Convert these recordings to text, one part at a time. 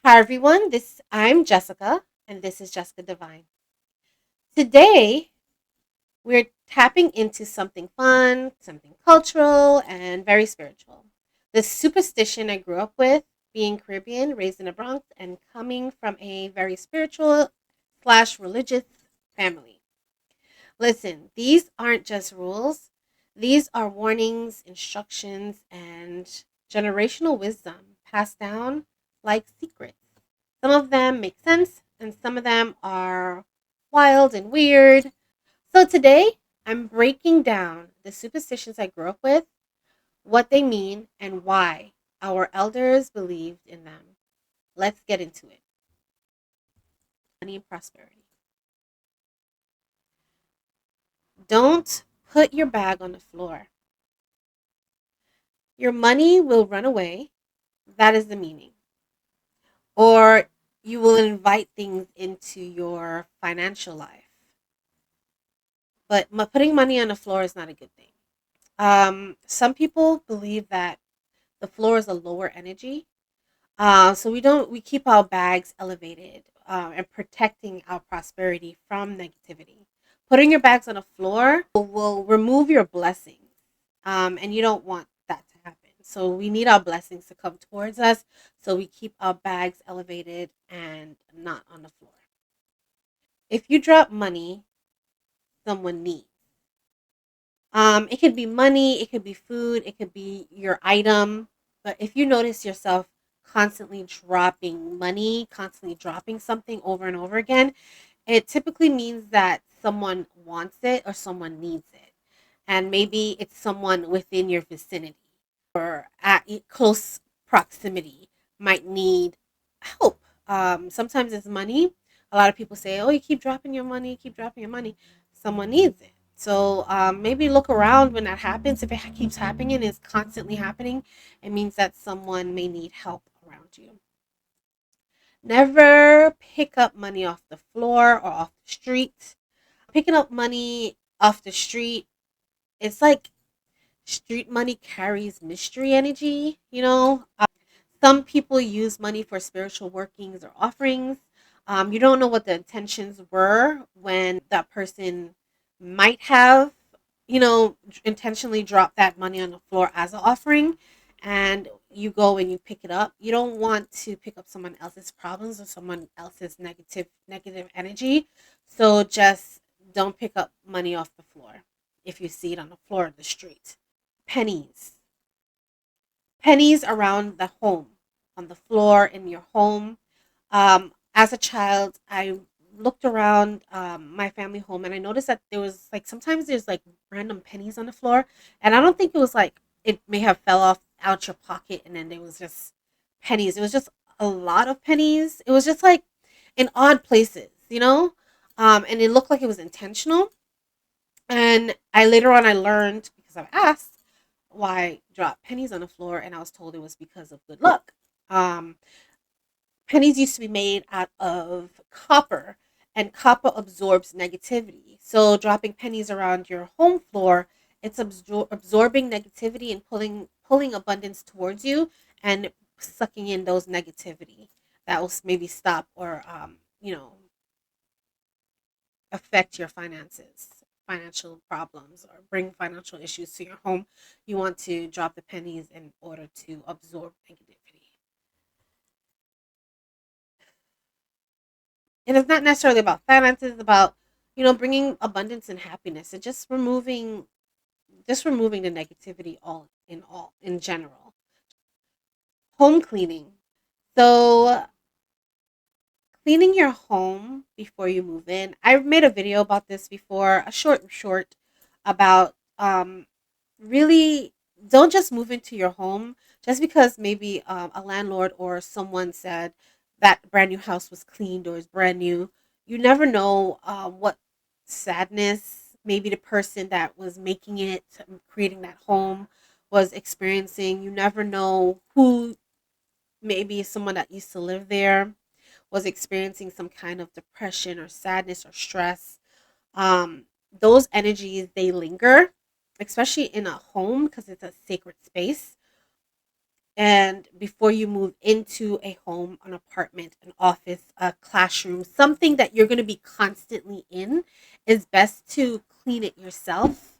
Hi everyone, this I'm Jessica and this is Jessica Divine. Today we're tapping into something fun, something cultural and very spiritual. The superstition I grew up with, being Caribbean, raised in the Bronx and coming from a very spiritual slash religious family. Listen, these aren't just rules. These are warnings, instructions and generational wisdom passed down like secrets. Some of them make sense, and some of them are wild and weird. So today, I'm breaking down the superstitions I grew up with, what they mean, and why our elders believed in them. Let's get into it. Money and prosperity. Don't put your bag on the floor. Your money will run away. That is the meaning. Or you will invite things into your financial life. But putting money on the floor is not a good thing. Some people believe that the floor is a lower energy. So we keep our bags elevated and protecting our prosperity from negativity. Putting your bags on the floor will remove your blessings. And you don't want that to happen. So we need our blessings to come towards us. So we keep our bags elevated and not on the floor. If you drop money, someone needs. It could be money, it could be food, it could be your item. But if you notice yourself constantly dropping money, constantly dropping something over and over again, it typically means that someone wants it or someone needs it. And maybe it's someone within your vicinity or at close proximity might need help. Sometimes it's money. A lot of people say, "Oh, you keep dropping your money, keep dropping your money." Someone needs it. So maybe look around when that happens. If it keeps happening and it's constantly happening, it means that someone may need help around you. Never pick up money off the floor or off the street. Picking up money off the street, it's like street money carries mystery energy, some people use money for spiritual workings or offerings. You don't know what the intentions were when that person might have, intentionally dropped that money on the floor as an offering, and you go and you pick it up. You don't want to pick up someone else's problems or someone else's negative energy. So just don't pick up money off the floor if you see it on the floor of the street. Pennies around the home, on the floor in your home. As a child, I looked around my family home and I noticed that there was like sometimes there's like random pennies on the floor, and I don't think it was like it may have fell off out your pocket and then there was just pennies. It was just a lot of pennies. It was just like in odd places, and it looked like it was intentional. And I later on I learned because I've asked why I dropped pennies on the floor, and I was told it was because of good luck. Um, Pennies used to be made out of copper, and copper absorbs negativity. So dropping pennies around your home floor, it's absorbing negativity and pulling abundance towards you and sucking in those negativity that will maybe stop or affect your finances, financial problems, or bring financial issues to your home. You want to drop the pennies in order to absorb negativity. And it's not necessarily about finances, it's about, bringing abundance and happiness and just removing the negativity all in general. Home cleaning. So cleaning your home before you move in. I've made a video about this before, a short about really don't just move into your home just because maybe a landlord or someone said that brand new house was cleaned or is brand new. You never know what sadness maybe the person that was making it, creating that home, was experiencing. You never know who, maybe someone that used to live there was experiencing some kind of depression or sadness or stress. um, those energies, they linger, especially in a home because it's a sacred space. And before you move into a home, an apartment, an office, a classroom, something that you're going to be constantly in, is best to clean it yourself,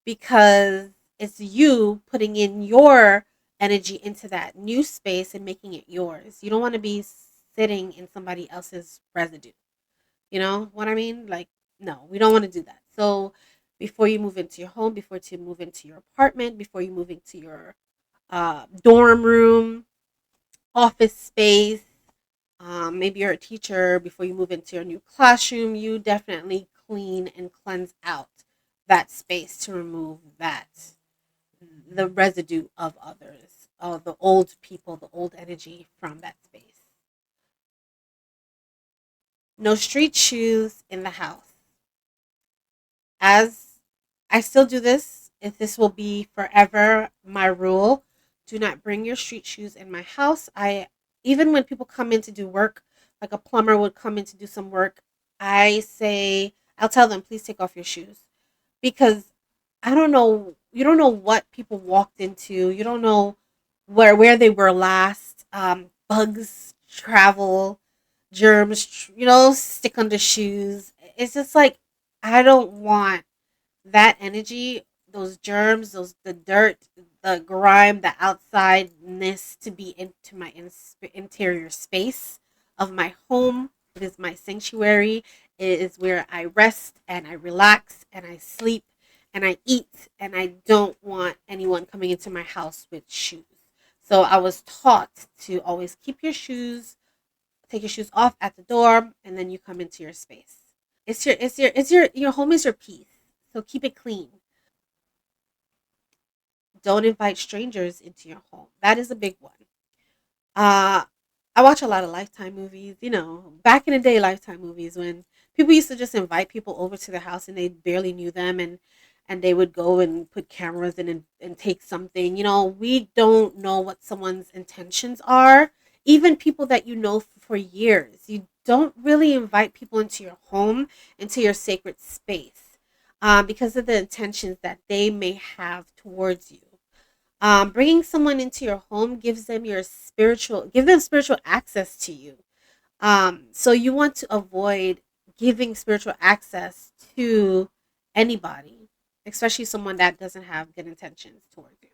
because it's you putting in your energy into that new space and making it yours. You don't want to be sitting in somebody else's residue. You know what I mean? Like, no, we don't want to do that. So, before you move into your home, before you move into your apartment, before you move into your dorm room, office space, maybe you're a teacher, before you move into your new classroom, you definitely clean and cleanse out that space to remove that, the residue of others, the old people, the old energy from that space. No street shoes in the house. As I still do this, if this will be forever my rule, do not bring your street shoes in my house. I Even when people come in to do work, like a plumber would come in to do some work, I'll tell them, please take off your shoes, because I don't know, you don't know what people walked into. You don't know where they were last. Bugs travel, germs, stick under shoes. It's just like, I don't want that energy, those germs, the dirt, the grime, the outsideness to be into my interior space of my home. It is my sanctuary. It is where I rest and I relax and I sleep and I eat, and I don't want anyone coming into my house with shoes. So I was taught to always keep your shoes, take your shoes off at the door, and then you come into your space. Your home is your peace. So keep it clean. Don't invite strangers into your home. That is a big one. Uh I watch a lot of Lifetime movies, back in the day, Lifetime movies, when people used to just invite people over to their house and they barely knew them, and they would go and put cameras in and take something. We don't know what someone's intentions are. Even people that you know for years, you don't really invite people into your home, into your sacred space, because of the intentions that they may have towards you. Bringing someone into your home give them spiritual access to you. So you want to avoid giving spiritual access to anybody, especially someone that doesn't have good intentions towards you.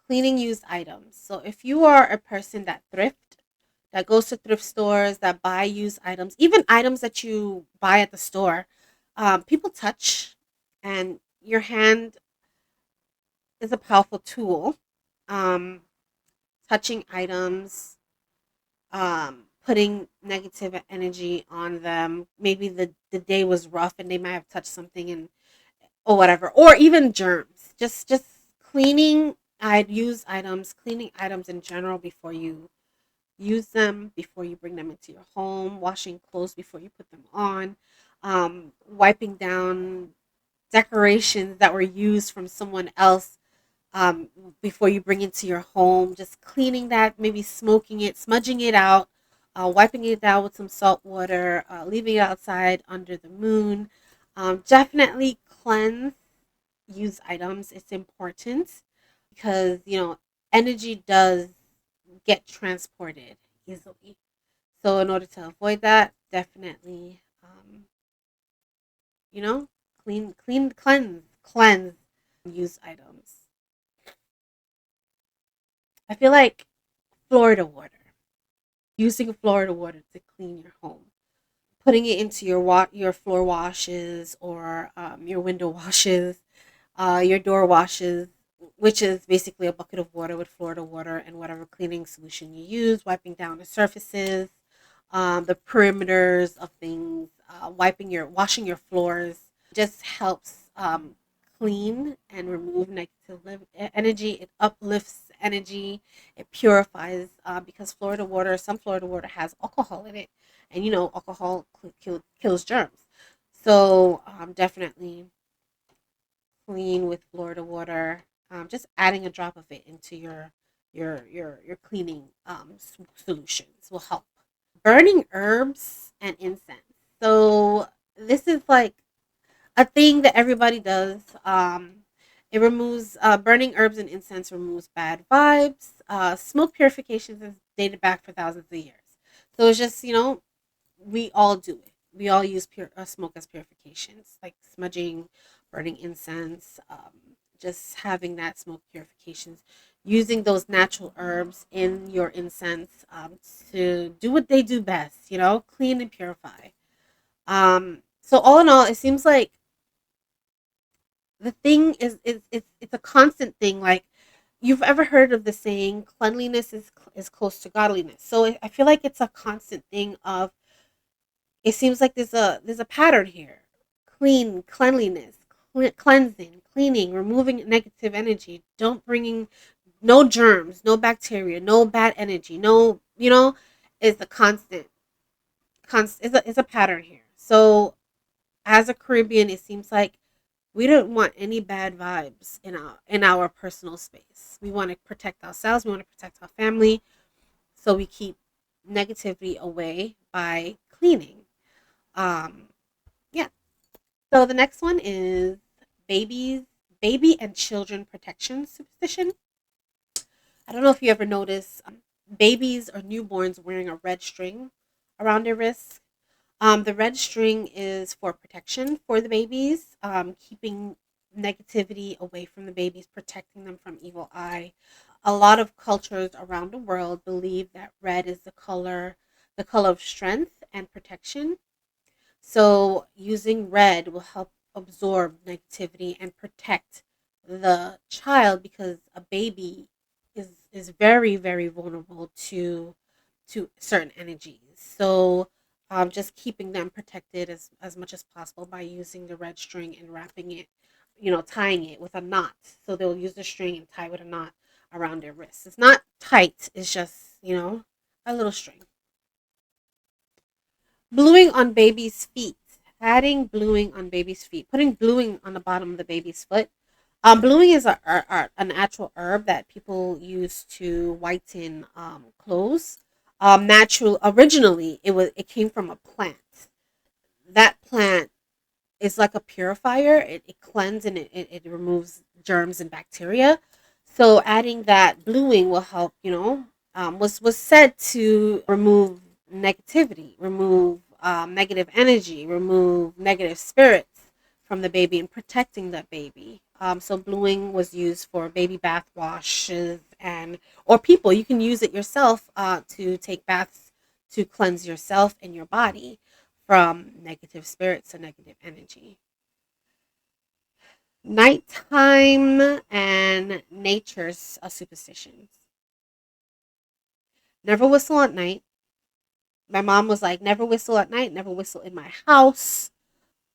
Cleaning used items. So if you are a person that goes to thrift stores, that buy used items, even items that you buy at the store, people touch, and your hand is a powerful tool. Um, Touching items, putting negative energy on them. Maybe the day was rough and they might have touched something, and or whatever, or even germs. Just cleaning. I'd use items, cleaning items in general before you use them, before you bring them into your home, washing clothes before you put them on, wiping down decorations that were used from someone else, um, before you bring it to your home. Just cleaning that, maybe smoking it, smudging it out, wiping it down with some salt water, leaving it outside under the moon. Definitely cleanse used items. It's important because, energy does get transported easily. So, in order to avoid that, definitely, you know, cleanse used items. I feel like Florida water, using Florida water to clean your home, putting it into your floor washes, or your window washes, your door washes, which is basically a bucket of water with Florida water and whatever cleaning solution you use, wiping down the surfaces, the perimeters of things, washing your floors, just helps clean and remove negative energy. It uplifts energy. It purifies, because some Florida water has alcohol in it, and alcohol kills germs. So, definitely clean with Florida water. Just adding a drop of it into your cleaning solutions will help. Burning herbs and incense. So this is like a thing that everybody does. It removes burning herbs and incense removes bad vibes. Smoke purification is dated back for thousands of years. So it's just, we all do it. We all use smoke as purifications, like smudging, burning incense, just having that smoke purifications, using those natural herbs in your incense to do what they do best, clean and purify. So all in all, it seems like the thing is it's a constant thing. Like, you've ever heard of the saying, cleanliness is close to godliness. So I feel like it's a constant thing of, it seems like there's a pattern here. Cleanliness, cleansing, cleaning, removing negative energy, don't bringing no germs, no bacteria, no bad energy, no, is a is a pattern here. So as a Caribbean, it seems like we don't want any bad vibes in our personal space. We want to protect ourselves, we want to protect our family, so we keep negativity away by cleaning. Um yeah. So the next one is babies baby and children protection superstition. I don't know if you ever notice babies or newborns wearing a red string around their wrists. The red string is for protection for the babies, keeping negativity away from the babies, protecting them from evil eye. A lot of cultures around the world believe that red is the color of strength and protection. So using red will help absorb negativity and protect the child, because a baby is very, very vulnerable to certain energies. So just keeping them protected as much as possible by using the red string and wrapping it, tying it with a knot. So they'll use the string and tie with a knot around their wrists. It's not tight, it's just, a little string. Bluing on baby's feet. Adding bluing on baby's feet. Putting bluing on the bottom of the baby's foot. Bluing is a natural herb that people use to whiten clothes. Natural. Originally, it came from a plant. That plant is like a purifier. It cleanses and it removes germs and bacteria. So adding that bluing will help. Was said to remove negativity, remove negative energy, remove negative spirits from the baby, and protecting that baby. So bluing was used for baby bath washes, and or people. You can use it yourself to take baths to cleanse yourself and your body from negative spirits and negative energy. Nighttime and nature's superstitions. Never whistle at night. My mom was like, never whistle at night, never whistle in my house.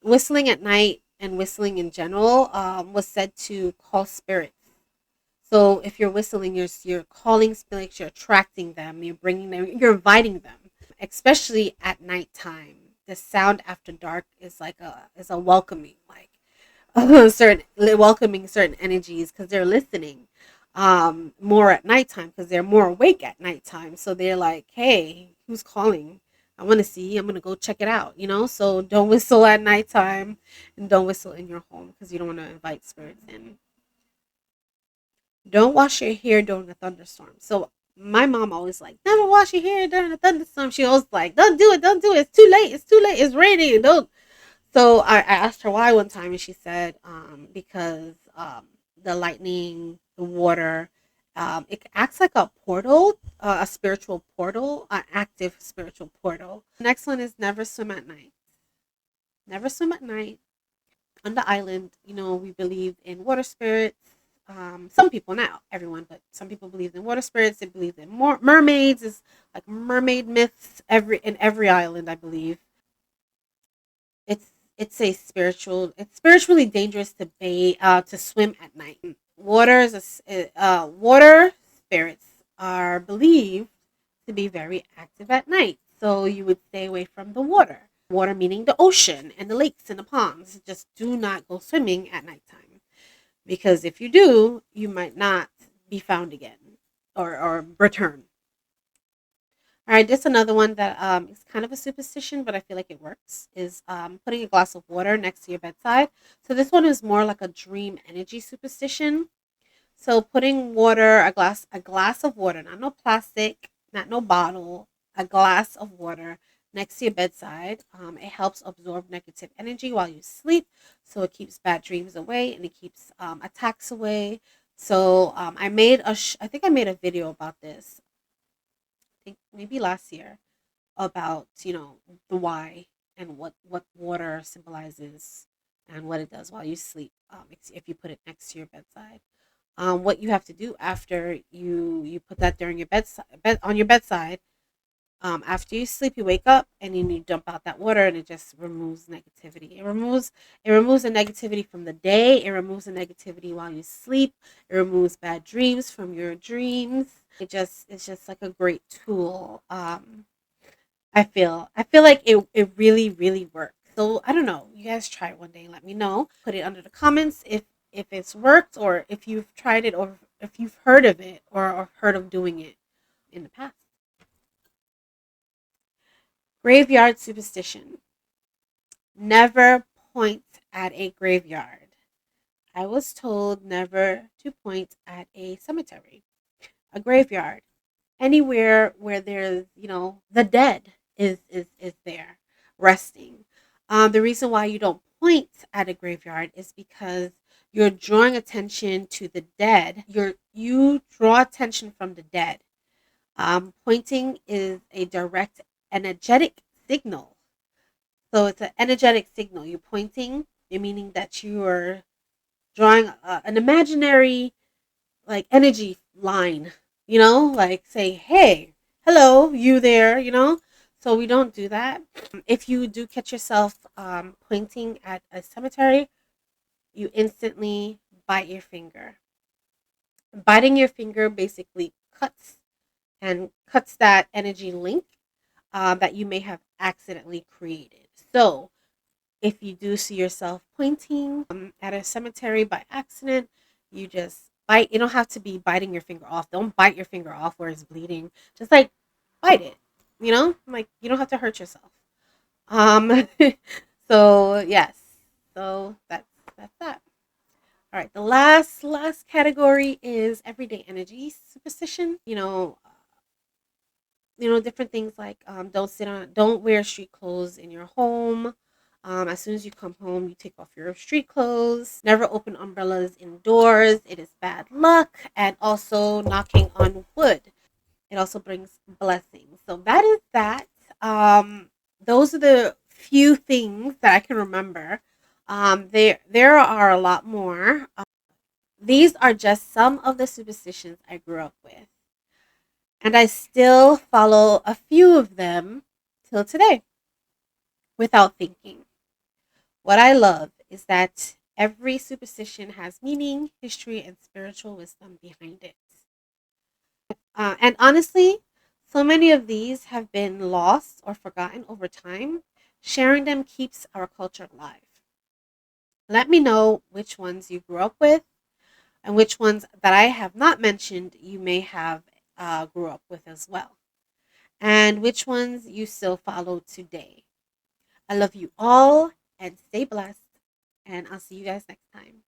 Whistling at night and whistling in general was said to call spirits. So if you're whistling, you're calling spirits, you're attracting them, you're bringing them, you're inviting them. Especially at nighttime, the sound after dark is a welcoming, like certain welcoming certain energies, because they're listening more at nighttime, because they're more awake at nighttime. So they're like, hey, who's calling? I want to see. I'm gonna go check it out. So don't whistle at nighttime, and don't whistle in your home, because you don't want to invite spirits in. Don't wash your hair during a thunderstorm. So my mom always like, never wash your hair during a thunderstorm. She always like, don't do it. It's too late. It's too late. It's raining. Don't. So I asked her why one time, and she said, because the lightning, the water, it acts like a portal, a spiritual portal, an active spiritual portal. Next one is never swim at night. Never swim at night on the island. We believe in water spirits. Some people, not everyone, but some people believe in water spirits. They believe in mermaids. Is like mermaid myths in every island, I believe. It's spiritually dangerous to swim at night. Water spirits are believed to be very active at night, so you would stay away from the water. Water meaning the ocean and the lakes and the ponds. Just do not go swimming at nighttime, because if you do, you might not be found again, or return. All right, just another one that is kind of a superstition, but I feel like it works. Is putting a glass of water next to your bedside. So this one is more like a dream energy superstition. So putting water, a glass of water, not no plastic, not no bottle, a glass of water next to your bedside. It helps absorb negative energy while you sleep, so it keeps bad dreams away and it keeps attacks away. So I think I made a video about this. I think maybe last year about the why and what water symbolizes and what it does while you sleep. If you put it next to your bedside, what you have to do after you put that during your on your bedside. After you sleep, you wake up and then you dump out that water, and it just removes negativity. It removes the negativity from the day. It removes the negativity while you sleep. It removes bad dreams from your dreams. It's just like a great tool. I feel like it really really works. So I don't know. You guys try it one day and let me know. Put it under the comments if it's worked, or if you've tried it, or if you've heard of it, or heard of doing it in the past. Graveyard superstition. Never point at a graveyard. I was told never to point at a cemetery, a graveyard, anywhere where there's the dead is there resting. The reason why you don't point at a graveyard is because you're drawing attention to the dead. You draw attention from the dead. Pointing is a direct energetic signal. So it's an energetic signal. You're pointing, meaning that you are drawing an imaginary like energy line, like say, hey, hello, you there. So we don't do that. If you do catch yourself pointing at a cemetery, you instantly bite your finger. Biting your finger basically cuts that energy link that you may have accidentally created. So if you do see yourself pointing at a cemetery by accident, you just bite. You don't have to be biting your finger off. Don't bite your finger off where it's bleeding. Just like bite it. Like you don't have to hurt yourself. Um, so yes, so that's that. All right, the last category is everyday energy superstition. Different things like don't wear street clothes in your home. As soon as you come home, you take off your street clothes. Never open umbrellas indoors. It is bad luck. And also knocking on wood. It also brings blessings. So that is that. Those are the few things that I can remember. There are a lot more. These are just some of the superstitions I grew up with. And I still follow a few of them till today without thinking. What I love is that every superstition has meaning, history, and spiritual wisdom behind it. And honestly, so many of these have been lost or forgotten over time. Sharing them keeps our culture alive. Let me know which ones you grew up with and which ones that I have not mentioned you may have grew up with as well, and which ones you still follow today. I love you all and stay blessed, and I'll see you guys next time.